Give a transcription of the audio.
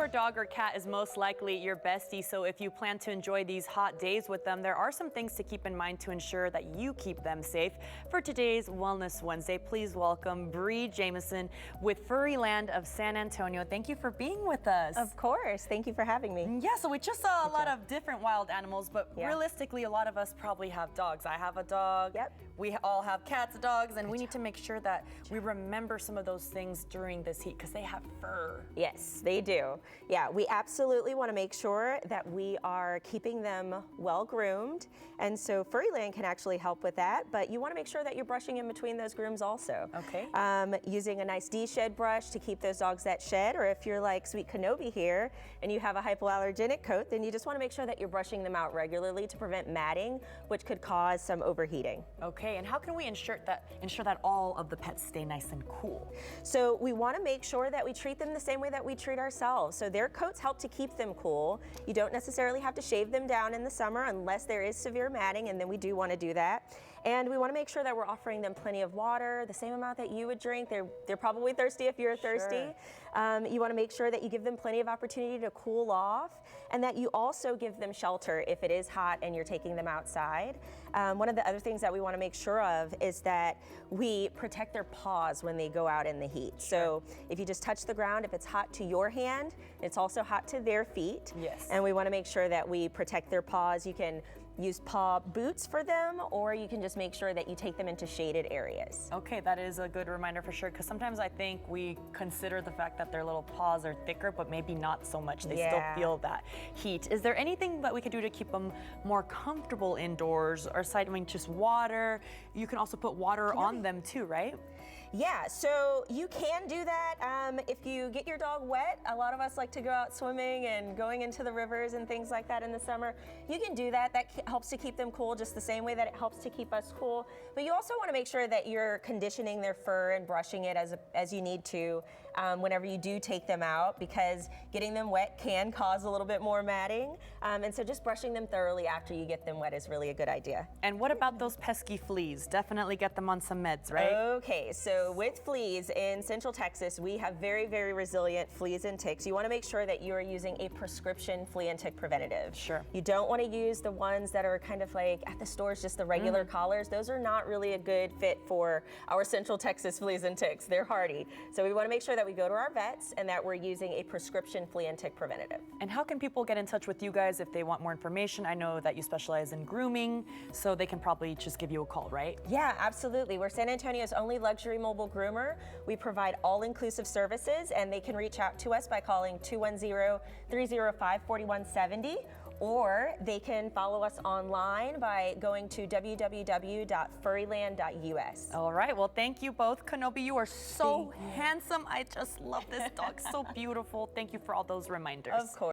your dog or cat is most likely your bestie, so if you plan to enjoy these hot days with them, there are some things to keep in mind to ensure that you keep them safe. For today's Wellness Wednesday, please welcome Bree Jameson with Furryland of San Antonio. Thank you for being with us. Of course. Thank you for having me. Yeah, so we just saw a lot of different wild animals, but realistically, a lot of us probably have dogs. I have a dog. Yep. We all have cats, dogs, and we need to make sure that we remember some of those things during this heat because they have fur. Yes, they do. Yeah, we absolutely want to make sure that we are keeping them well groomed. And so Furryland can actually help with that, but you want to make sure that you're brushing in between those grooms also. Okay. Using a nice de-shed brush to keep those dogs that shed, or if you're like Sweet Kenobi here and you have a hypoallergenic coat, then you just want to make sure that you're brushing them out regularly to prevent matting, which could cause some overheating. Okay, and how can we ensure that all of the pets stay nice and cool? So we want to make sure that we treat them the same way that we treat ourselves. So their coats help to keep them cool. You don't necessarily have to shave them down in the summer unless there is severe matting, and then we do want to do that. And we want to make sure that we're offering them plenty of water, the same amount that you would drink. They're probably thirsty if you're thirsty. You want to make sure that you give them plenty of opportunity to cool off, and that you also give them shelter if it is hot and you're taking them outside. One of the other things that we want to make sure of is that we protect their paws when they go out in the heat. So if you just touch the ground, if it's hot to your hand, it's also hot to their feet. Yes. And we want to make sure that we protect their paws. You can use paw boots for them, or you can just make sure that you take them into shaded areas. Okay, that is a good reminder for sure, because sometimes I think we consider the fact that their little paws are thicker, but maybe not so much. They still feel that heat. Is there anything that we could do to keep them more comfortable indoors, or aside from just water? You can also put water on them too, right? Yeah, so you can do that. If you get your dog wet, a lot of us like to go out swimming and going into the rivers and things like that in the summer. You can do that. That helps to keep them cool just the same way that it helps to keep us cool. But you also want to make sure that you're conditioning their fur and brushing it as you need to whenever you do take them out, because getting them wet can cause a little bit more matting. And so just brushing them thoroughly after you get them wet is really a good idea. And what about those pesky fleas? Definitely get them on some meds, right? Okay, so with fleas in Central Texas, we have very, very resilient fleas and ticks. You want to make sure that you are using a prescription flea and tick preventative. Sure. You don't want to use the ones that are kind of like at the stores, just the regular collars. Those are not really a good fit for our Central Texas fleas and ticks. They're hardy. So we want to make sure that we go to our vets and that we're using a prescription flea and tick preventative. And how can people get in touch with you guys if they want more information? I know that you specialize in grooming, so they can probably just give you a call, right? Yeah, absolutely. We're San Antonio's only luxury mobile groomer. We provide all-inclusive services, and they can reach out to us by calling 210-305-4170, or they can follow us online by going to www.furryland.us. All right, well, thank you both. Kenobi, you are so handsome. I just love this dog, so beautiful. Thank you for all those reminders. Of course.